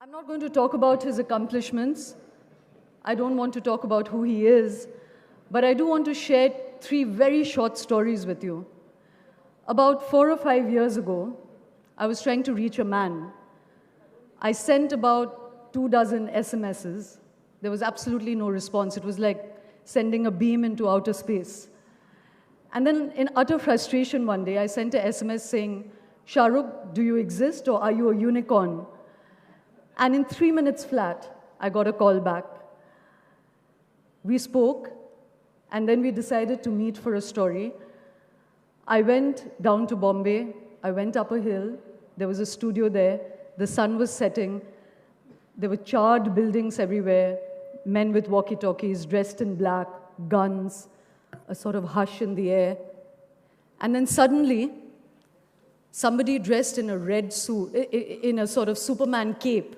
I'm not going to talk about his accomplishments. I don't want to talk about who he is. But I do want to share three very short stories with you. About 4 or 5 years ago, I was trying to reach a man. I sent about 2 dozen SMSs. There was absolutely no response. It was like sending a beam into outer space. And then, in utter frustration one day, I sent a SMS saying, Shah Rukh, do you exist or are you a unicorn? And in 3 minutes flat, I got a call back. We spoke, and then we decided to meet for a story. I went down to Bombay. I went up a hill. There was a studio there. The sun was setting. There were charred buildings everywhere, men with walkie-talkies, dressed in black, guns, a sort of hush in the air. And then suddenly, somebody dressed in a red suit, in a sort of Superman cape,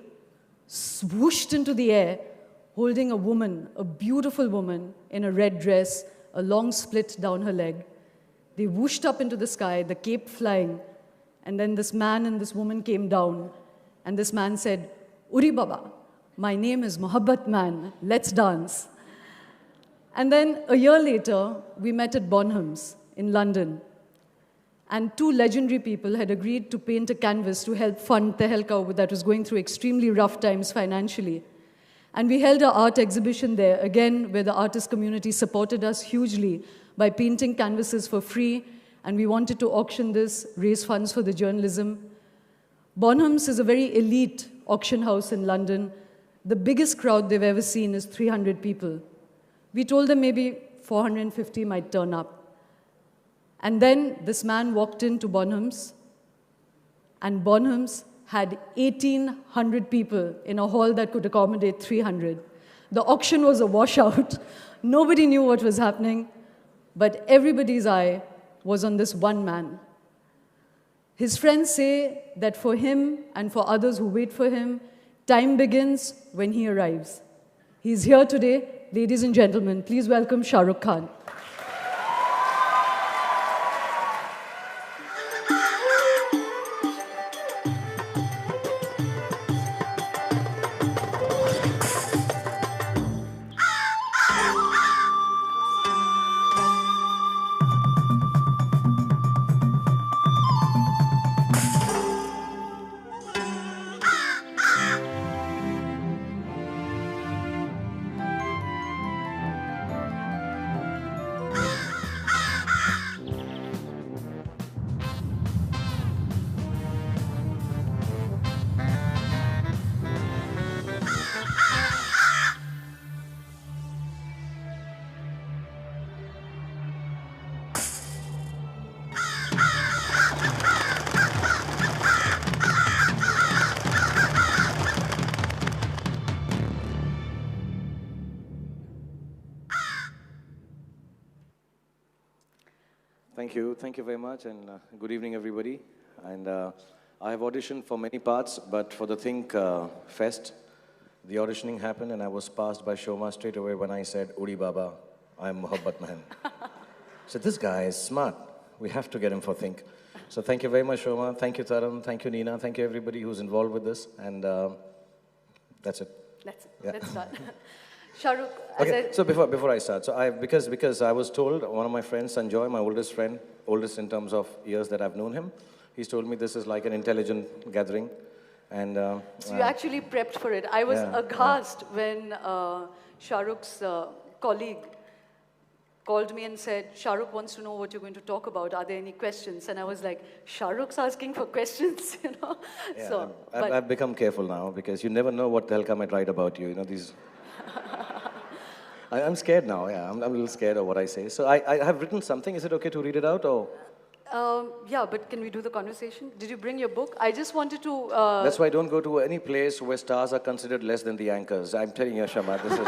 swooshed into the air, holding a woman, a beautiful woman, in a red dress, a long split down her leg. They whooshed up into the sky, the cape flying, and then this man and this woman came down, and this man said, Uri Baba, my name is Mohabbat Man, let's dance. And then a year later, we met at Bonham's in London. And two legendary people had agreed to paint a canvas to help fund THiNK that was going through extremely rough times financially. And we held our art exhibition there, again, where the artist community supported us hugely by painting canvases for free, and we wanted to auction this, raise funds for the journalism. Bonham's is a very elite auction house in London. The biggest crowd they've ever seen is 300 people. We told them maybe 450 might turn up. And then this man walked into Bonham's, and Bonham's had 1,800 people in a hall that could accommodate 300. The auction was a washout. Nobody knew what was happening, but everybody's eye was on this one man. His friends say that for him and for others who wait for him, time begins when he arrives. He's here today. Ladies and gentlemen, please welcome Shah Rukh Khan. Thank you very much, and good evening, everybody. And I have auditioned for many parts, but for the THiNK Fest, the auditioning happened, and I was passed by Shoma straight away when I said, Uri Baba, I'm Mohabbat Man. So this guy is smart. We have to get him for THiNK. So thank you very much, Shoma. Thank you, Taran. Thank you, Nina. Thank you, everybody who's involved with this. And that's it. That's it. Yeah. Let's start. Shah Rukh, Okay, so before I start, so because I was told, one of my friends, Sanjoy, my oldest friend, oldest in terms of years that I've known him, he's told me this is like an intelligent gathering. And so you actually prepped for it. I was aghast when Shah Rukh's colleague called me and said, Shah Rukh wants to know what you're going to talk about. Are there any questions? And I was like, Shah Rukh's asking for questions, you know? Yeah, so, I've become careful now because you never know what the hell might write about you. You know, these... I'm scared now, yeah. I'm a little scared of what I say. So I have written something. Is it okay to read it out? Or? Yeah, but can we do the conversation? Did you bring your book? I just wanted to... That's why I don't go to any place where stars are considered less than the anchors. I'm telling you, Shama, this is...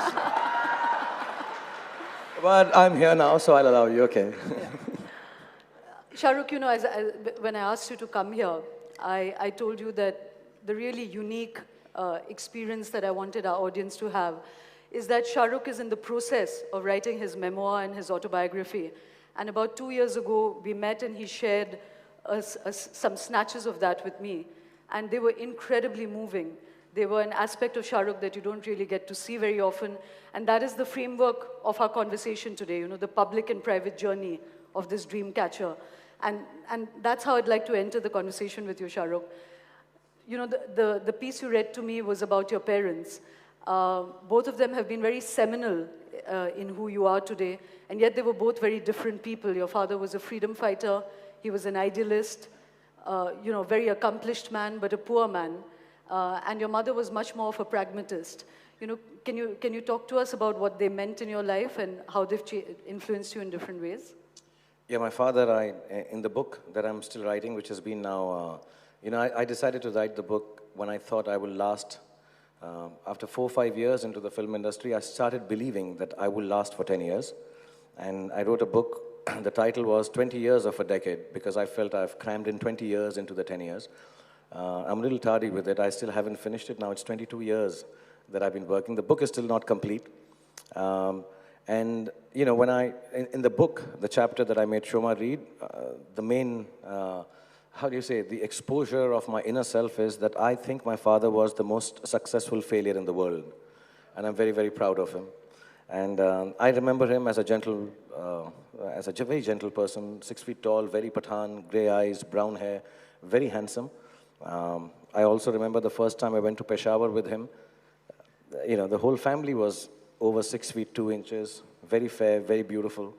But I'm here now, so I'll allow you, okay. Yeah. Shah Rukh, you know, when I asked you to come here, I told you that the really unique experience that I wanted our audience to have is that Shah Rukh is in the process of writing his memoir and his autobiography. And about 2 years ago, we met and he shared some snatches of that with me. And they were incredibly moving. They were an aspect of Shah Rukh that you don't really get to see very often. And that is the framework of our conversation today, you know, the public and private journey of this dream catcher. And that's how I'd like to enter the conversation with you, Shah Rukh. You know, the piece you read to me was about your parents. Both of them have been very seminal in who you are today, and yet they were both very different people. Your father was a freedom fighter, he was an idealist, you know, very accomplished man, but a poor man. And your mother was much more of a pragmatist. You know, can you talk to us about what they meant in your life and how they've influenced you in different ways? Yeah, my father, in the book that I'm still writing, which has been now, you know, I decided to write the book when I thought I will last. After 4 or 5 years into the film industry, I started believing that I will last for 10 years. And I wrote a book. The title was 20 Years of a Decade, because I felt I've crammed in 20 years into the 10 years. I'm a little tardy with it. I still haven't finished it. Now it's 22 years that I've been working. The book is still not complete. And, you know, when in the book, the chapter that I made Shoma read, the main, how do you say, the exposure of my inner self is that I think my father was the most successful failure in the world. And I'm very, very proud of him. And I remember him as a very gentle person, 6 feet tall, very Pathan, gray eyes, brown hair, very handsome. I also remember the first time I went to Peshawar with him. You know, the whole family was over 6 feet 2 inches, very fair, very beautiful.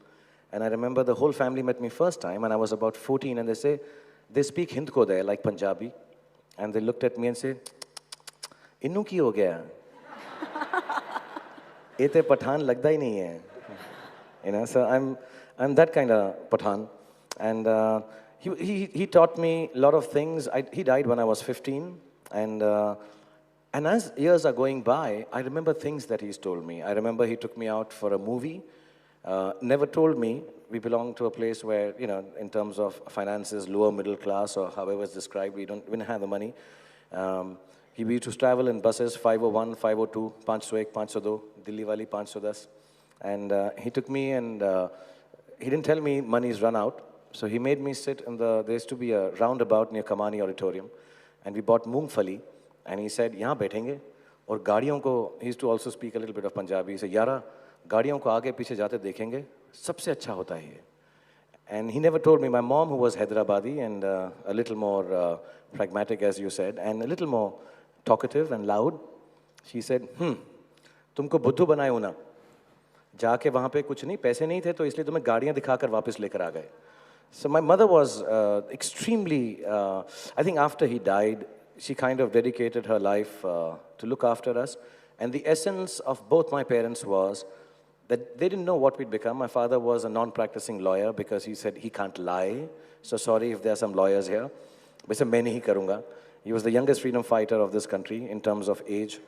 And I remember the whole family met me first time, and I was about 14, and they speak Hindko there, like Punjabi. And they looked at me and said, "Innu ki ho gaya? Ete Pathan lagda hi nahi hai." You know, so I'm that kind of Pathan. And he taught me a lot of things. He died when I was 15, and as years are going by, I remember things that he's told me. I remember he took me out for a movie, never told me we belong to a place where, you know, in terms of finances, lower middle class, or however it's described, we didn't have the money. He used to travel in buses, 501, 502, 501, 502, Delhi wali 510. And he took me, and he didn't tell me money's run out. So he made me sit there used to be a roundabout near Kamani Auditorium, and we bought moongfali, and he said, "Yahan baithenge, aur gaadiyon ko," he used to also speak a little bit of Punjabi. He said, "Yara, gaadiyon ko aage piche jaate dekhenge, sabse acha hota hai ye." And he never told me. My mom, who was Hyderabadi and a little more pragmatic, as you said, and a little more talkative and loud, she said, "तुमको बुद्धू बनाए हो ना, जाके वहाँ पे कुछ नहीं, पैसे नहीं थे तो इसलिए तुम्हें गाड़ियाँ दिखाकर वापस लेकर आ गए." So my mother was extremely, I think after he died, she kind of dedicated her life to look after us. And the essence of both my parents was that they didn't know what we'd become. My father was a non-practicing lawyer because he said he can't lie. So sorry if there are some lawyers here. But main nahi karunga. He was the youngest freedom fighter of this country in terms of age.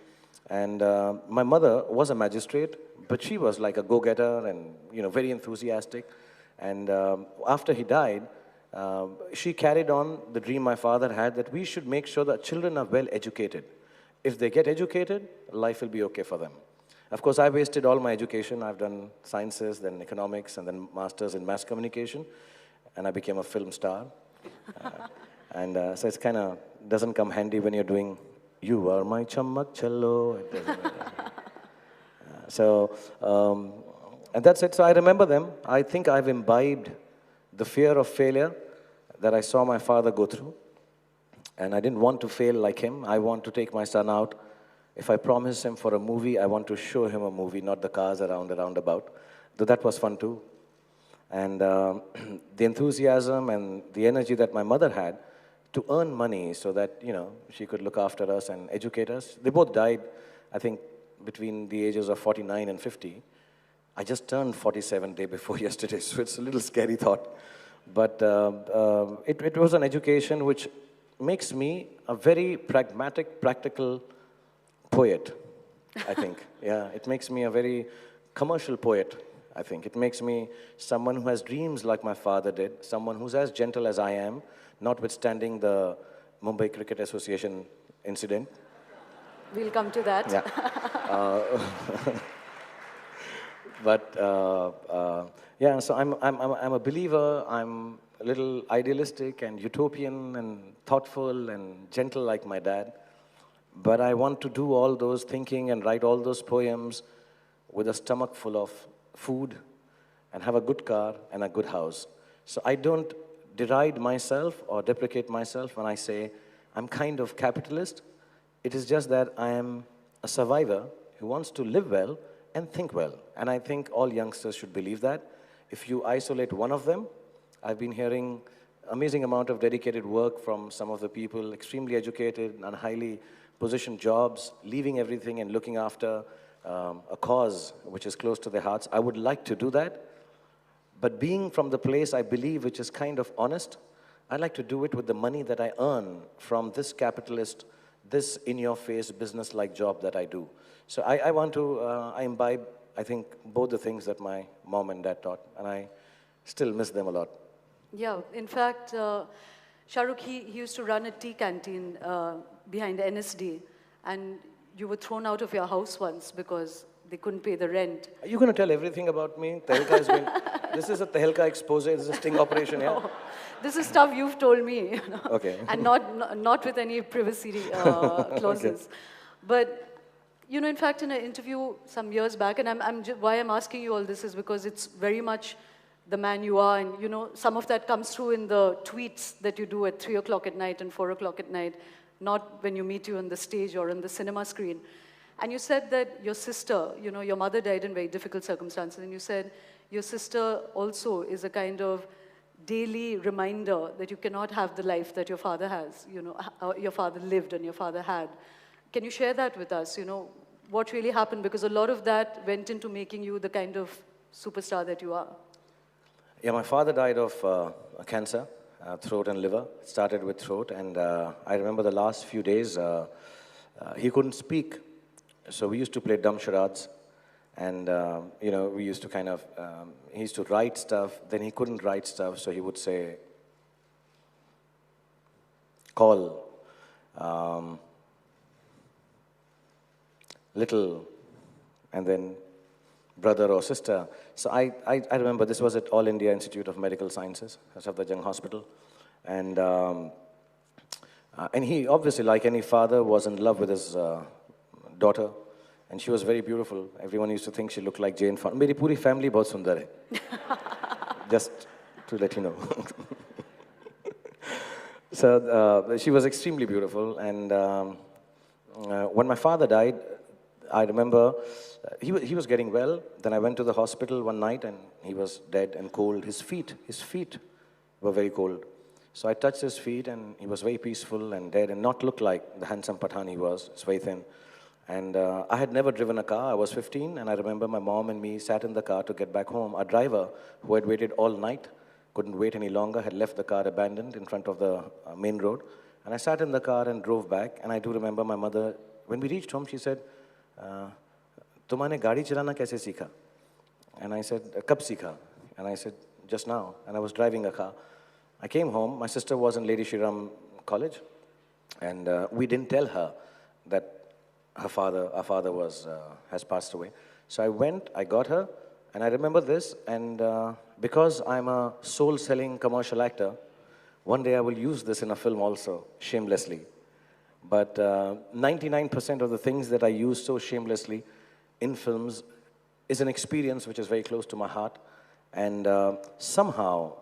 And my mother was a magistrate, but she was like a go-getter and, you know, very enthusiastic. And after he died, she carried on the dream my father had, that we should make sure that children are well educated. If they get educated, life will be okay for them. Of course, I wasted all my education. I've done sciences, then economics, and then masters in mass communication, and I became a film star. So it's kind of doesn't come handy when you're doing "You Are My Chammak Challo." It doesn't. And that's it. So I remember them. I think I've imbibed the fear of failure that I saw my father go through. And I didn't want to fail like him. I want to take my son out. If I promise him for a movie, I want to show him a movie, not the cars around a roundabout. Though that was fun too. And the enthusiasm and the energy that my mother had to earn money so that, you know, she could look after us and educate us. They both died, I think, between the ages of 49 and 50. I just turned 47 day before yesterday, so it's a little scary thought. But it was an education which makes me a very pragmatic, practical poet, I think. Yeah, it makes me a very commercial poet, I think. It makes me someone who has dreams like my father did, someone who's as gentle as I am, notwithstanding the Mumbai Cricket Association incident. We'll come to that. Yeah. But yeah, so I'm a believer. I'm a little idealistic and utopian and thoughtful and gentle like my dad. but I want to do all those thinking and write all those poems with a stomach full of food and have a good car and a good house. So I don't deride myself or deprecate myself when I say I'm kind of capitalist. It is just that I am a survivor who wants to live well and think well. And I think all youngsters should believe that. If you isolate one of them, I've been hearing amazing amount of dedicated work from some of the people, extremely educated and highly positioned jobs, leaving everything and looking after a cause which is close to their hearts. I would like to do that, but being from the place I believe which is kind of honest, I like to do it with the money that I earn from this capitalist, this in-your-face business-like job that I do. So I want to, I imbibe, I think, both the things that my mom and dad taught, and I still miss them a lot. Yeah, in fact, Shah Rukh, he used to run a tea canteen behind NSD, and you were thrown out of your house once because they couldn't pay the rent. Are you going to tell everything about me? THiNK has been, this is a THiNK expose, this is a sting operation, yeah? No, this is stuff you've told me, you know? Okay. And not with any privacy clauses. Okay. But, you know, in fact, in an interview some years back, and why I'm asking you all this is because it's very much the man you are, and you know, some of that comes through in the tweets that you do at 3 o'clock at night and 4 o'clock at night, not when you meet you on the stage or on the cinema screen. And you said that your sister, you know, your mother died in very difficult circumstances, and you said your sister also is a kind of daily reminder that you cannot have the life that your father has, you know, your father lived and your father had. Can you share that with us, you know, what really happened? Because a lot of that went into making you the kind of superstar that you are. Yeah, my father died of cancer, throat and liver. It started with throat, and I remember the last few days, he couldn't speak. So we used to play dumb charades, and you know, we used to kind of, he used to write stuff, then he couldn't write stuff, so he would say, call, little, and then brother or sister. So I remember this was at All India Institute of Medical Sciences, Safdarjung Hospital. And he obviously, like any father, was in love with his daughter. And she was very beautiful. Everyone used to think she looked like Jane Fonda. Meri puri family bahut sundar hai. Just to let you know. So she was extremely beautiful. And when my father died, I remember he was getting well. Then I went to the hospital one night and he was dead and cold. His feet were very cold. So I touched his feet and he was very peaceful and dead and not looked like the handsome Pathan he was. It's very thin. And I had never driven a car. I was 15 and I remember my mom and me sat in the car to get back home. Our driver, who had waited all night, couldn't wait any longer, had left the car abandoned in front of the main road. And I sat in the car and drove back. And I do remember my mother, when we reached home, she said, "Tumhane gaadi chalana kaise seekha?" And I said, "Kab seekha?" And I said, "Just now." And I was driving a car. I came home. My sister was in Lady Shri Ram College, and we didn't tell her that our father has passed away. So I went, I got her, and I remember this. And because I'm a soul-selling commercial actor, one day I will use this in a film also, shamelessly. But 99% of the things that I use so shamelessly in films is an experience which is very close to my heart. And somehow,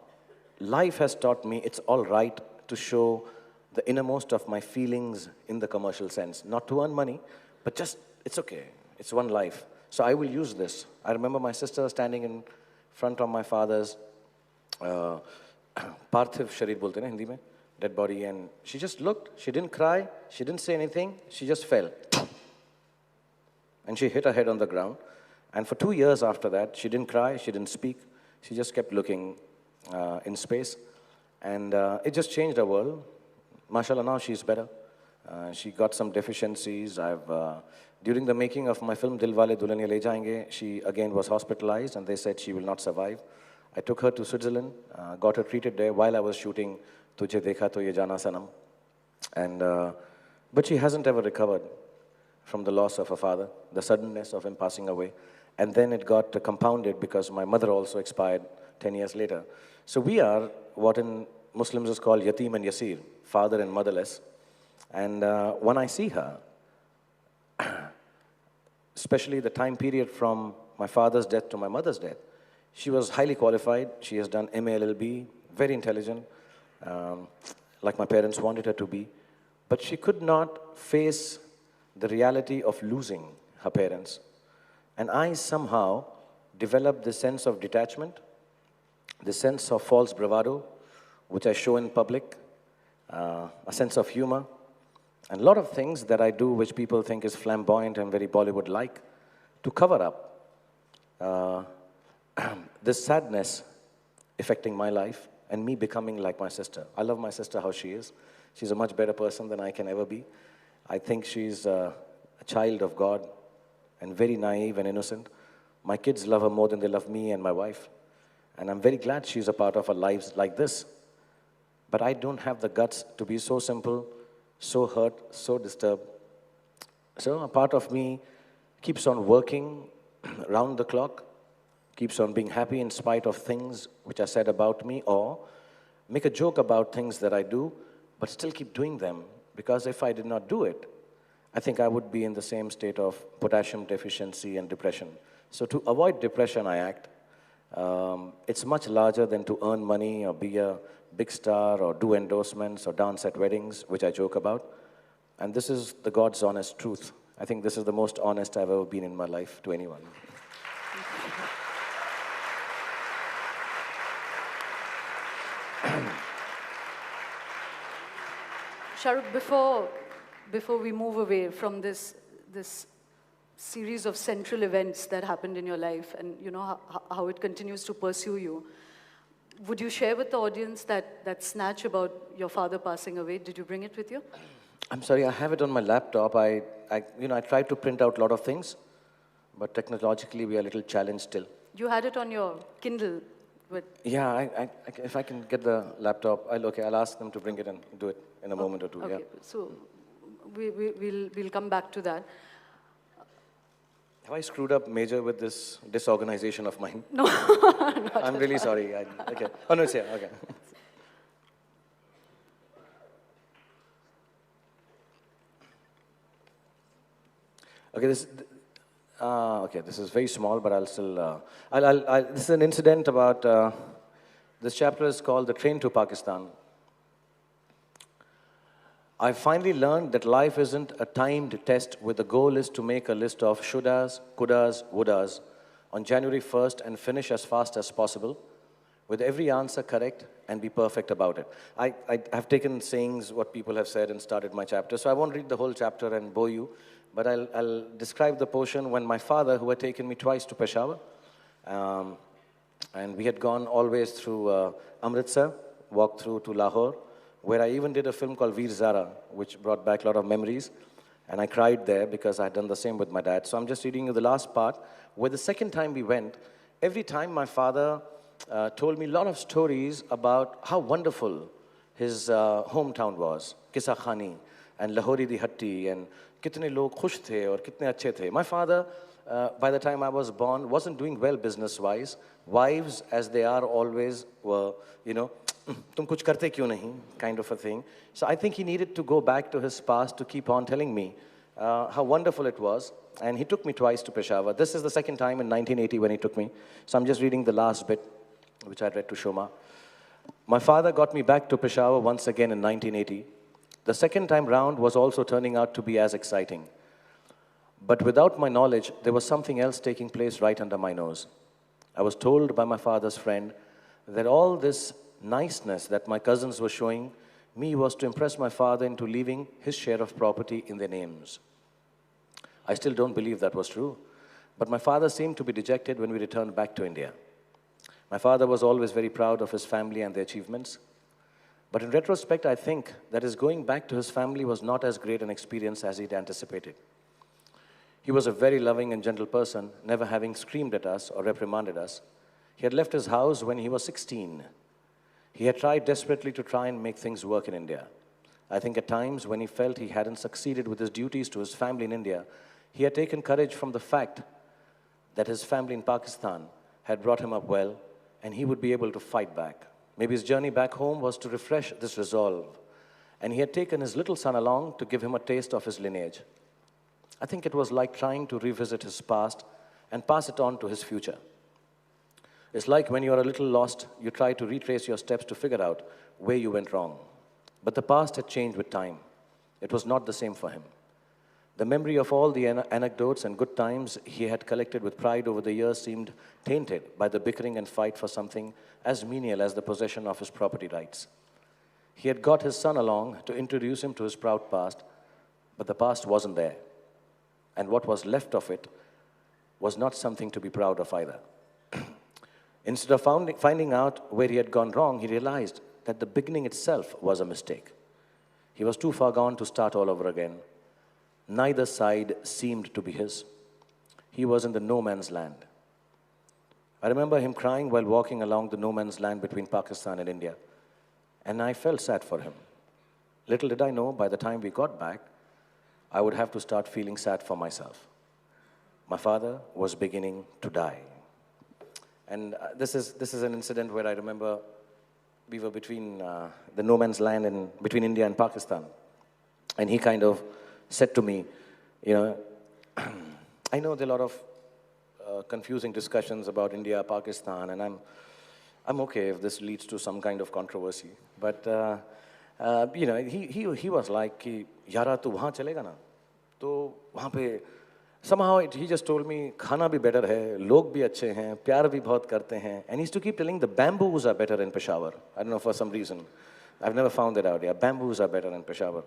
life has taught me it's all right to show the innermost of my feelings in the commercial sense. Not to earn money, but just, it's okay. It's one life. So I will use this. I remember my sister standing in front of my father's Parthiv Sharir bolte na Hindi mein, dead body, and she just looked, she didn't cry, she didn't say anything, she just fell. And she hit her head on the ground. And for 2 years after that, she didn't cry, she didn't speak, she just kept looking in space. And it just changed her world. Mashallah, now she's better. She got some deficiencies. During the making of my film Dilwale Dulhaniya Le Jayenge, she again was hospitalized and they said she will not survive. I took her to Switzerland, got her treated there while I was shooting Tujhe Dekha To Ye Jana Sanam. And, but she hasn't ever recovered from the loss of her father, the suddenness of him passing away. And then it got compounded because my mother also expired 10 years later. So we are what in Muslims is called yatim and yasir, father and motherless. And when I see her, especially the time period from my father's death to my mother's death. She was highly qualified. She has done MA LLB, very intelligent, um, like my parents wanted her to be. But she could not face the reality of losing her parents. And I somehow developed this sense of detachment, this sense of false bravado, which I show in public, a sense of humor, and a lot of things that I do which people think is flamboyant and very Bollywood-like to cover up this sadness affecting my life and me becoming like my sister. I love my sister how she is. She's a much better person than I can ever be. I think she's a child of God and very naive and innocent. My kids love her more than they love me and my wife. And I'm very glad she's a part of our lives like this. But I don't have the guts to be so simple, so hurt, so disturbed. So a part of me keeps on working round the clock, keeps on being happy in spite of things which are said about me, or make a joke about things that I do, but still keep doing them. Because if I did not do it, I think I would be in the same state of potassium deficiency and depression. So to avoid depression, I act. It's much larger than to earn money or be a big star or do endorsements or dance at weddings, which I joke about. And this is the God's honest truth. I think this is the most honest I've ever been in my life to anyone. Shah Rukh, before we move away from this series of central events that happened in your life and you know how it continues to pursue you, would you share with the audience that snatch about your father passing away? Did you bring it with you? I'm sorry, I have it on my laptop. I tried to print out a lot of things, but technologically we are a little challenged still. You had it on your Kindle. Yeah, if I can get the laptop, I'll ask them to bring it and do it in a moment or two. Okay, Yeah. so we'll come back to that. Have I screwed up major with this disorganization of mine? No, I'm really sorry. Okay. Oh, no, it's here. Okay. Okay, this is very small, but I'll still. This is an incident about. This chapter is called "The Train to Pakistan." I finally learned that life isn't a timed test where the goal is to make a list of shouldas, couldas, wouldas on January 1st and finish as fast as possible with every answer correct and be perfect about it. I have taken sayings, what people have said, and started my chapter. So I won't read the whole chapter and bore you, but I'll describe the portion when my father, who had taken me twice to Peshawar, and we had gone always through Amritsar, walked through to Lahore, where I even did a film called Veer Zara, which brought back a lot of memories. And I cried there because I had done the same with my dad. So I'm just reading you the last part, where the second time we went, every time my father told me a lot of stories about how wonderful his hometown was, Kisa Khani and Lahori Di Hatti, and kitne log khush the aur kitne achhe the. My father, by the time I was born, wasn't doing well business-wise. Wives, as they are always, were, tum kuch karte kyun nahi, kind of a thing. So I think he needed to go back to his past to keep on telling me how wonderful it was. And he took me twice to Peshawar. This is the second time in 1980 when he took me. So I'm just reading the last bit, which I read to Shoma. My father got me back to Peshawar once again in 1980. The second time round was also turning out to be as exciting. But without my knowledge, there was something else taking place right under my nose. I was told by my father's friend that all this niceness that my cousins were showing me was to impress my father into leaving his share of property in their names. I still don't believe that was true, but my father seemed to be dejected when we returned back to India. My father was always very proud of his family and their achievements, but in retrospect, I think that his going back to his family was not as great an experience as he'd anticipated. He was a very loving and gentle person, never having screamed at us or reprimanded us. He had left his house when he was 16. He had tried desperately to try and make things work in India. I think at times when he felt he hadn't succeeded with his duties to his family in India, he had taken courage from the fact that his family in Pakistan had brought him up well and he would be able to fight back. Maybe his journey back home was to refresh this resolve. And he had taken his little son along to give him a taste of his lineage. I think it was like trying to revisit his past and pass it on to his future. It's like when you are a little lost, you try to retrace your steps to figure out where you went wrong. But the past had changed with time. It was not the same for him. The memory of all the anecdotes and good times he had collected with pride over the years seemed tainted by the bickering and fight for something as menial as the possession of his property rights. He had got his son along to introduce him to his proud past, but the past wasn't there. And what was left of it was not something to be proud of either. Instead of finding out where he had gone wrong, he realized that the beginning itself was a mistake. He was too far gone to start all over again. Neither side seemed to be his. He was in the no man's land. I remember him crying while walking along the no man's land between Pakistan and India, and I felt sad for him. Little did I know, by the time we got back, I would have to start feeling sad for myself. My father was beginning to die. And this is an incident where I remember we were between the no man's land and between India and Pakistan. And he kind of said to me, you know, I know there are a lot of confusing discussions about India, Pakistan, and I'm okay if this leads to some kind of controversy. But, you know, he was like, Yara, tu wahan chalega na? To wahan pe, somehow he just told me, khana bhi better hai, log bhi अच्छे हैं, प्यार भी बहुत करते हैं. And he used to keep telling the bamboos are better in Peshawar. I don't know, for some reason. I've never found that out. Yeah, bamboos are better in Peshawar.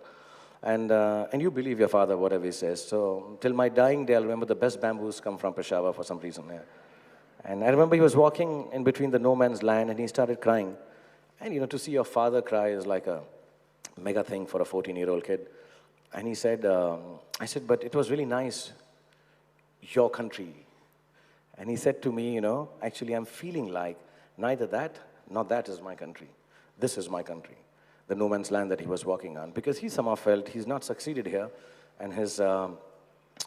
And you believe your father, whatever he says. So till my dying day, I'll remember the best bamboos come from Peshawar for some reason. Yeah. And I remember he was walking in between the no man's land and he started crying. And you know, to see your father cry is like a mega thing for a 14-year-old kid. And he said, I said, but it was really nice, your country. And he said to me, you know, actually I'm feeling like neither that nor that is my country. This is my country. The no man's land that he was walking on, because he somehow felt he's not succeeded here, and his, you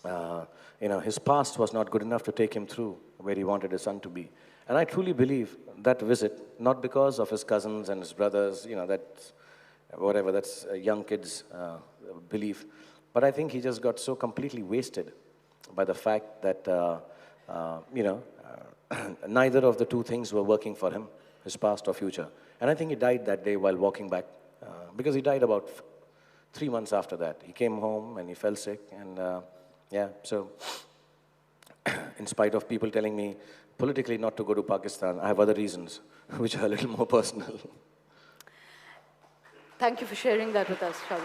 know, his past was not good enough to take him through where he wanted his son to be. And I truly believe that visit, not because of his cousins and his brothers, you know, that's whatever, that's a young kid's belief, but I think he just got so completely wasted by the fact that, you know, neither of the two things were working for him, his past or future. And I think he died that day while walking back. Because he died about 3 months after that. He came home and he fell sick, and yeah, so in spite of people telling me politically not to go to Pakistan, I have other reasons, which are a little more personal. Thank you for sharing that with us, Shah.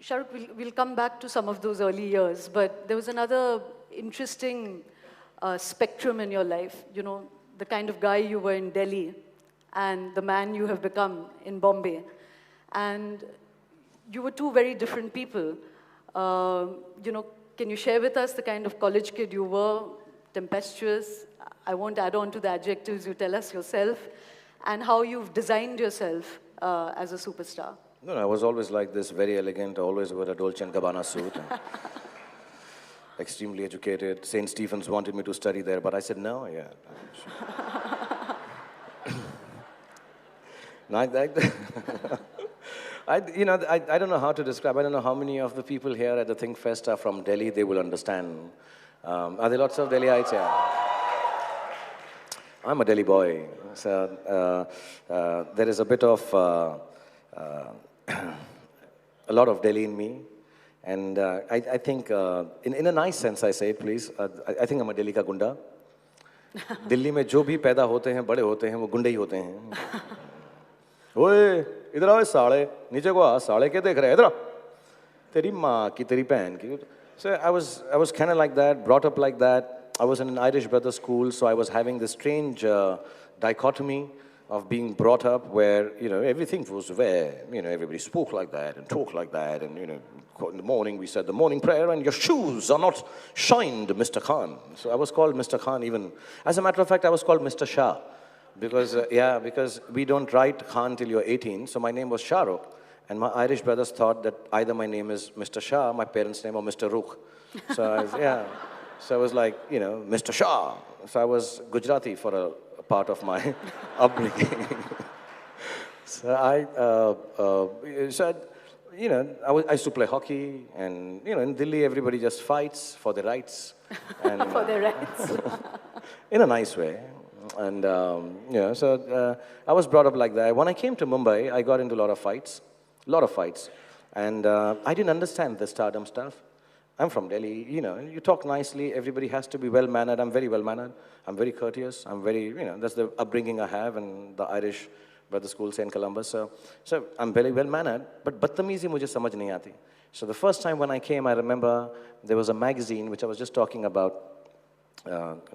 Shah, we'll come back to some of those early years, but there was another interesting spectrum in your life, you know, the kind of guy you were in Delhi and the man you have become in Bombay. And you were two very different people. You know, can you share with us the kind of college kid you were, tempestuous? I won't add on to the adjectives, you tell us yourself, and how you've designed yourself as a superstar. No, I was always like this, very elegant, always wore a Dolce & Gabbana suit. Extremely educated. St. Stephen's wanted me to study there, but I said no, yeah. I don't know how to describe. I don't know how many of the people here at the THiNK Fest are from Delhi. They will understand. Are there lots of Delhiites? Yeah. I'm a Delhi boy. So there is a bit of, a lot of Delhi in me. And I think, in a nice sense, I say it, please. I think I'm a Delhi ka gunda. Delhi में जो भी पैदा होते हैं, बड़े होते हैं, वो गुंडे ही होते हैं. ओए, इधर आओ साले, नीचे को आ, साले क्या देख रहे हैं? इधर आ. तेरी माँ की, तेरी बहन की. So I was kind of like that, brought up like that. I was in an Irish brother school, so I was having this strange dichotomy of being brought up where, you know, everything was where, you know, everybody spoke like that and talked like that, and, you know, in the morning we said the morning prayer and your shoes are not shined, Mr. Khan. So I was called Mr. Khan even. As a matter of fact, I was called Mr. Shah because, yeah, because we don't write Khan till you're 18, so my name was Shah Rukh. And my Irish brothers thought that either my name is Mr. Shah, my parents' name, or Mr. Rukh. So I was, yeah. So I was like, you know, Mr. Shah. So I was Gujarati for a part of my upbringing. So I used to play hockey, and in Delhi everybody just fights for their rights, and For their rights. in a nice way. And I was brought up like that. When I came to Mumbai, I got into a lot of fights, and I didn't understand the stardom stuff. I'm from Delhi, you talk nicely, everybody has to be well-mannered. I'm very well-mannered, I'm very courteous, I'm very, that's the upbringing I have in the Irish brother school, St. Columbus. So I'm very well-mannered, but badtameezi mujhe samajh nahi aati. So the first time when I came, I remember there was a magazine, which I was just talking about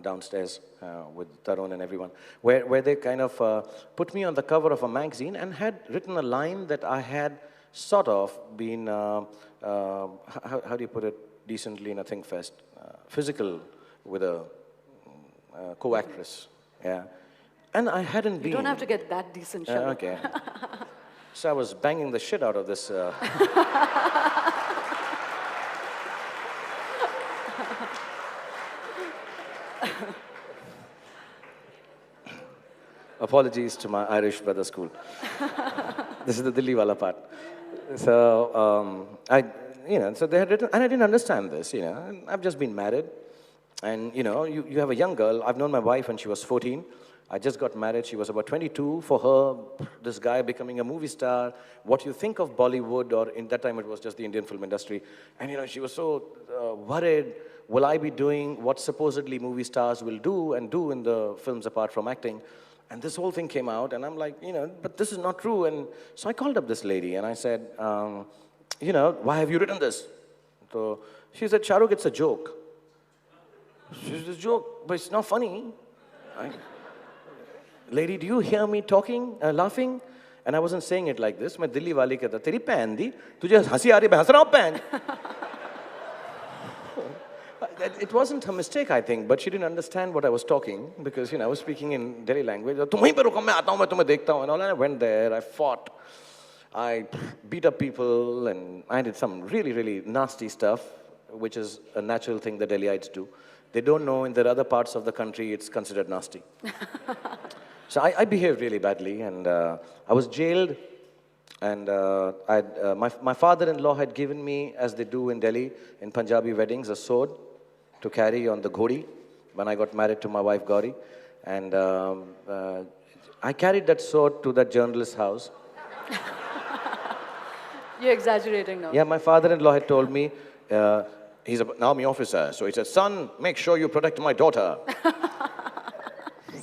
downstairs with Tarun and everyone, where they kind of put me on the cover of a magazine and had written a line that I had sort of been, how do you put it decently in a THiNK Fest, physical with a co-actress, yeah. And I hadn't been. You don't have to get that decent, Shah. Okay. So I was banging the shit out of this. Apologies to my Irish brother school. This is the Delhi wala part. So so they had written, and I didn't understand this. And I've just been married, and you have a young girl. I've known my wife when she was 14. I just got married. She was about 22. For her, this guy becoming a movie star. What you think of Bollywood, or in that time it was just the Indian film industry, and she was so worried. Will I be doing what supposedly movie stars will do and do in the films apart from acting? And this whole thing came out, and I'm like, but this is not true. And so I called up this lady, and I said, why have you written this? So she said, Shah Rukh, it's a joke. She said, it's a joke, but it's not funny. Lady, do you hear me talking, laughing? And I wasn't saying it like this. मैं दिल्ली वाली कहता, तेरी pan दी, तुझे हंसी आ रही, मैं हंस रहा हूँ pan. It wasn't a mistake, I think, but she didn't understand what I was talking, because I was speaking in Delhi language. तुम वहीं पे रुको, मैं आता हूँ, मैं तुम्हें देखता हूँ. And all. And I went there, I fought, I beat up people, and I did some really, really nasty stuff, which is a natural thing the Delhiites do. They don't know in the other parts of the country it's considered nasty. So I behaved really badly, and I was jailed, and my father-in-law had given me, as they do in Delhi, in Punjabi weddings, a sword to carry on the ghodi when I got married to my wife Gauri. And I carried that sword to that journalist's house. You're exaggerating now. Yeah, my father-in-law had told me, he's an army officer, so he said, son, make sure you protect my daughter.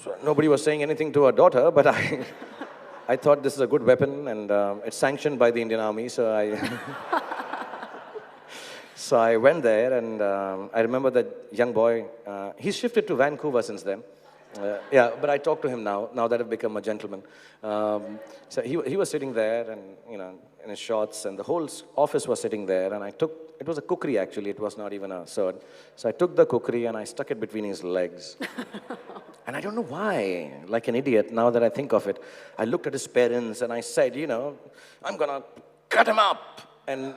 So nobody was saying anything to her daughter, but I thought this is a good weapon, and it's sanctioned by the Indian Army, so so I went there, and I remember that young boy, he's shifted to Vancouver since then. Yeah, but I talk to him now that I've become a gentleman. So he was sitting there, and in his shorts, and the whole office was sitting there, and it was a kukri actually, it was not even a sword. So I took the kukri and I stuck it between his legs. And I don't know why, like an idiot, now that I think of it, I looked at his parents and I said, I'm gonna cut him up. And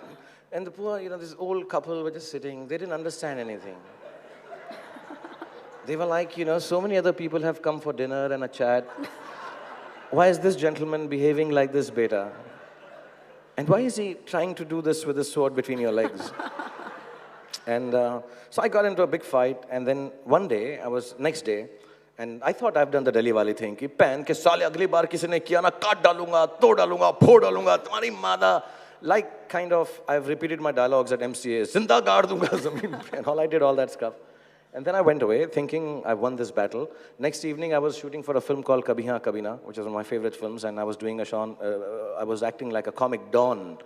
the poor, this old couple were just sitting, they didn't understand anything. They were like, so many other people have come for dinner and a chat. Why is this gentleman behaving like this, beta? And why is he trying to do this with his sword between your legs? And so I got into a big fight, and then one day, next day, and I thought I've done the Delhi wali thing, कि pan के साले अगली बार किसी ने किया ना काट डालूंगा, तोड़ डालूंगा, फोड़ डालूंगा, तुम्हारी मादा. Like kind of, I've repeated my dialogues at MCA, जिंदा गाड़ दूंगा ज़मीन पे, and I did all that stuff. And then I went away thinking I won this battle. Next evening, I was shooting for a film called Kabhi Haan Kabhi Na, which is one of my favorite films, and I was doing I was acting like a comic don,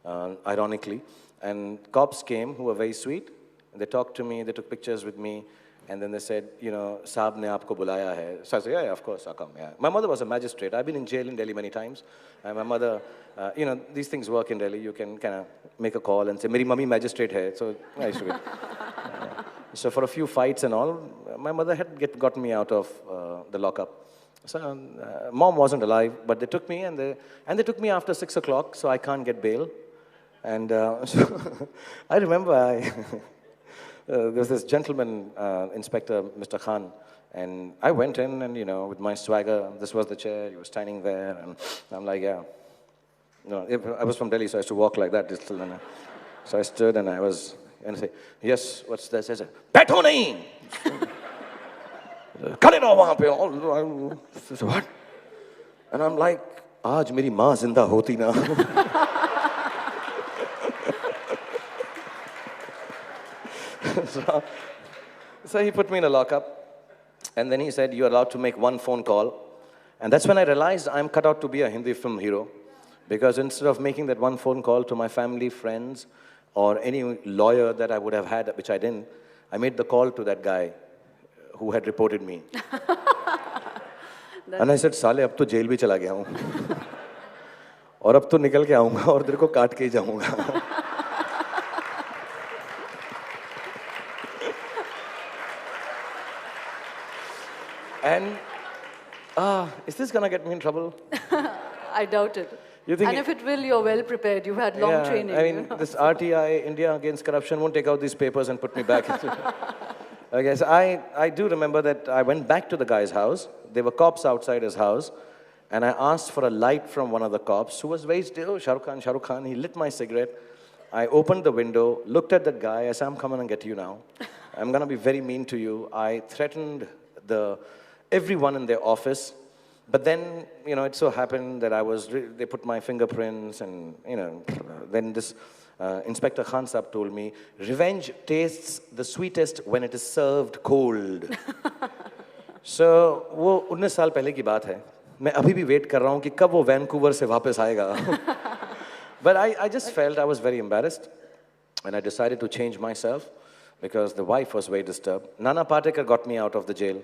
ironically. And cops came who were very sweet. They talked to me, they took pictures with me, and then they said, Saab ne aapko bulaya hai. So I said, yeah, of course, I'll come. Yeah. My mother was a magistrate. I've been in jail in Delhi many times. And my mother, these things work in Delhi. You can kind of make a call and say, Meri mummy magistrate hai. So I used to be. So for a few fights and all, my mother had gotten me out of the lockup. So mom wasn't alive, but they took me, and they took me after 6 o'clock, so I can't get bail. And so I remember there's this gentleman, Inspector Mr. Khan, and I went in and, with my swagger, this was the chair, he was standing there, and I'm like, yeah. I was from Delhi, so I used to walk like that. So I stood and I said, yes, what's this? I said, "Baitho nahi!" "Khade raho wahan pe." I said, "What?" And I'm like, "Aaj meri maa zinda hoti na." So he put me in a lockup. And then he said, "You're allowed to make one phone call." And that's when I realized I'm cut out to be a Hindi film hero. Because instead of making that one phone call to my family, friends, or any lawyer that I would have had, which I didn't, I made the call to that guy who had reported me. And I said, "Saale, ab to jail bhi chala gaya hu. Aur ab to nikal ke aaunga aur tere ko kaat ke hi jaunga." And, is this going to get me in trouble? I doubt it. You think and if it will, you're well prepared. You've had long training. I mean, this RTI, India Against Corruption, won't take out these papers and put me back. Okay, so I do remember that I went back to the guy's house. There were cops outside his house. And I asked for a light from one of the cops who was very still. "Shah Rukh Khan, Shah Rukh Khan." He lit my cigarette. I opened the window, looked at that guy. I said, "I'm coming and get you now. I'm going to be very mean to you." I threatened everyone in their office. But then, it so happened that they put my fingerprints and, then this Inspector Khan Saab told me, "Revenge tastes the sweetest when it is served cold." So, वो 19 साल पहले की बात है. मैं अभी भी wait कर रहा हूँ कि कब वो वैंकूवर से वापस आएगा. But I just felt I was very embarrassed. And I decided to change myself because the wife was very disturbed. Nana Patekar got me out of the jail,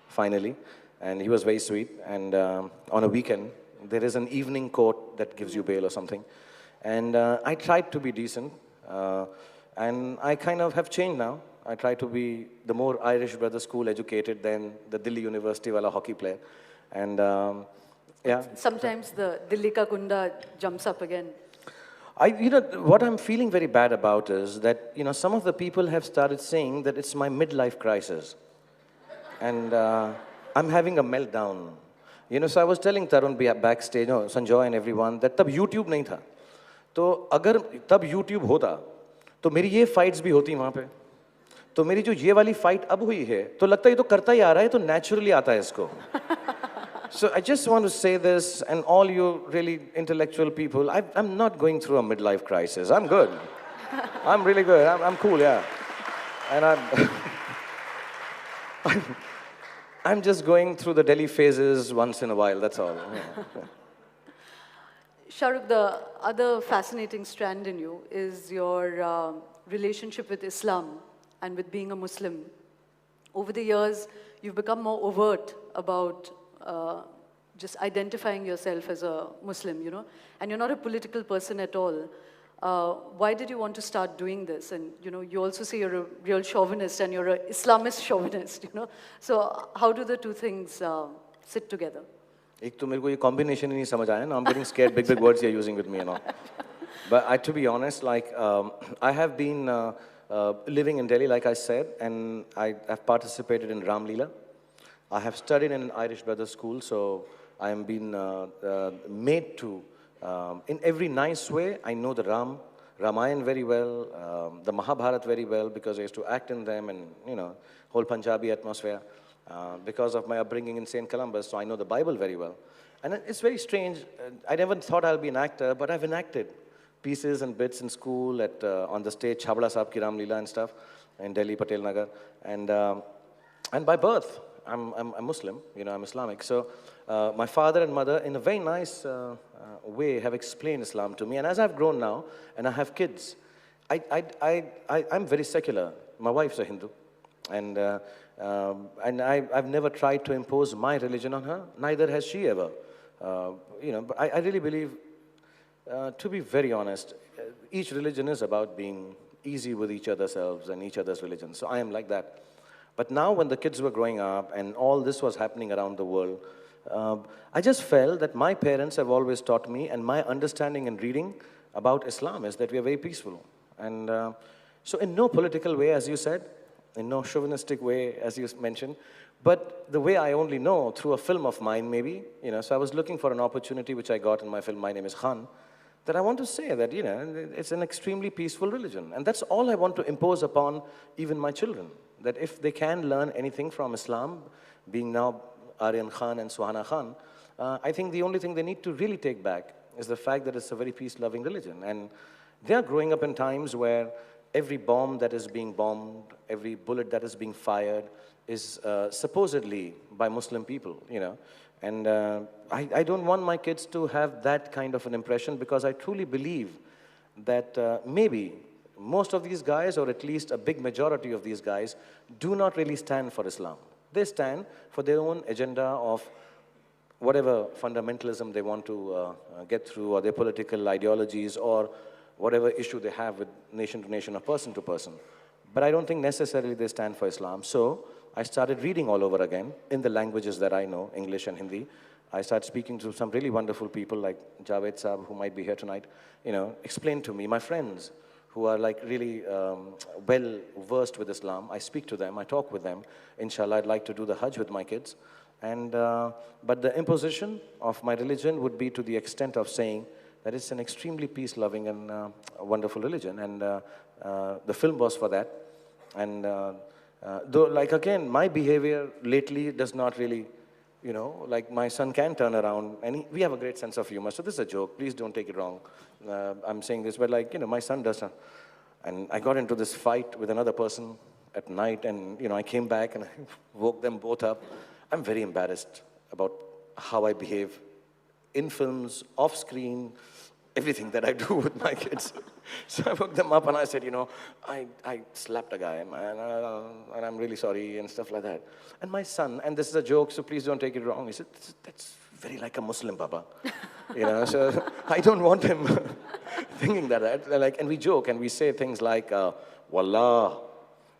finally. And he was very sweet. And on a weekend, there is an evening court that gives you bail or something. And I tried to be decent. And I kind of have changed now. I try to be the more Irish brother school educated than the Delhi University wala hockey player. And yeah. Sometimes the Dilli ka kunda jumps up again. What I'm feeling very bad about is that, some of the people have started saying that it's my midlife crisis. And I'm having a meltdown. So I was telling Tarun backstage, Sanjoy and everyone, that tab YouTube nahi tha. तो अगर तब YouTube होता, तो मेरी ये fights भी होती वहाँ पे. तो मेरी जो ये वाली fight अब हुई है, तो लगता है ये तो करता ही आ रहा है, तो naturally आता है इसको. So I just want to say this, and all you really intellectual people, I'm not going through a midlife crisis. I'm good. I'm really good. I'm cool, yeah. And I'm just going through the Delhi phases once in a while, that's all. Yeah. Shah Rukh, the other fascinating strand in you is your relationship with Islam and with being a Muslim. Over the years, you've become more overt about just identifying yourself as a Muslim, and you're not a political person at all. Why did you want to start doing this? And, you also say you're a real chauvinist and you're an Islamist chauvinist, So how do the two things sit together? एक तो मेरे को ये combination ही नहीं समझ आया ना. I'm getting scared, big words you're using with me and all. But to be honest, I have been living in Delhi, like I said, and I have participated in Ram Leela. I have studied in an Irish Brothers school, so I am being made to, in every nice way, I know the Ramayan very well, the Mahabharat very well, because I used to act in them and, whole Punjabi atmosphere. Because of my upbringing in St. Columbus, so I know the Bible very well. And it's very strange. I never thought I'll be an actor, but I've enacted pieces and bits in school, on the stage, Chhabda Saab ki Ram Leela and stuff, in Delhi, Patel Nagar. And by birth, I'm Muslim, I'm Islamic. So my father and mother, in a very nice way, have explained Islam to me. And as I've grown now, and I have kids, I'm very secular. My wife's a Hindu. And I've never tried to impose my religion on her. Neither has she ever. But I really believe, to be very honest, each religion is about being easy with each other's selves and each other's religions. So I am like that. But now when the kids were growing up and all this was happening around the world, I just felt that my parents have always taught me, and my understanding and reading about Islam is that we are very peaceful. And So in no political way, as you said, in no chauvinistic way, as you mentioned, but the way I only know through a film of mine, maybe, so I was looking for an opportunity which I got in my film, My Name is Khan, that I want to say that, it's an extremely peaceful religion. And that's all I want to impose upon even my children, that if they can learn anything from Islam, being now Aryan Khan and Suhana Khan, I think the only thing they need to really take back is the fact that it's a very peace-loving religion. And they are growing up in times where every bomb that is being bombed, every bullet that is being fired is supposedly by Muslim people, And I don't want my kids to have that kind of an impression, because I truly believe that maybe most of these guys, or at least a big majority of these guys, do not really stand for Islam. They stand for their own agenda of whatever fundamentalism they want to get through, or their political ideologies, or whatever issue they have with nation to nation or person to person. But I don't think necessarily they stand for Islam. So I started reading all over again in the languages that I know, English and Hindi. I started speaking to some really wonderful people like Javed Saab, who might be here tonight, explain to me, my friends who are like really well versed with Islam. I speak to them, I talk with them. Inshallah, I'd like to do the Hajj with my kids. And, but the imposition of my religion would be to the extent of saying that it's an extremely peace-loving and wonderful religion. And the film was for that. And though, like again, my behavior lately does not really, like my son can turn around, and we have a great sense of humor. So this is a joke, please don't take it wrong. I'm saying this, but like, my son does. And I got into this fight with another person at night, and, I came back and I woke them both up. I'm very embarrassed about how I behave in films, off screen, everything that I do with my kids. So I woke them up and I said, I slapped a guy, man, and I'm really sorry, and stuff like that. And my son, and this is a joke, so please don't take it wrong, he said, that's very like a Muslim, Baba. So I don't want him thinking that. Like, and we joke and we say things like, Wallah,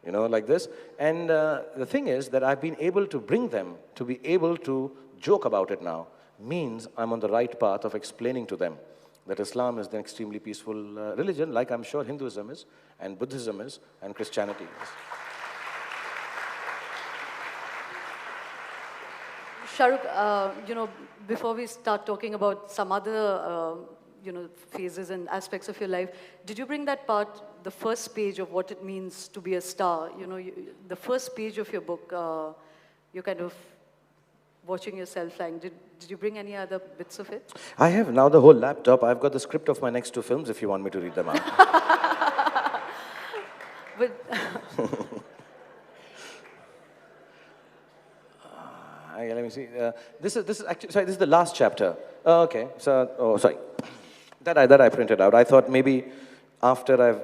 like this. And the thing is that I've been able to bring them to be able to joke about it now, means I'm on the right path of explaining to them that Islam is an extremely peaceful religion, like I'm sure Hinduism is, and Buddhism is, and Christianity is. Shah Rukh, before we start talking about some other, phases and aspects of your life, did you bring that part, the first page of what it means to be a star? The first page of your book, you're kind of watching yourself flying. Did you bring any other bits of it? I have now the whole laptop. I've got the script of my next 2 films if you want me to read them out. But let me see. This is actually, sorry, this is the last chapter. Oh, okay. So, sorry. That I printed out. I thought maybe after I've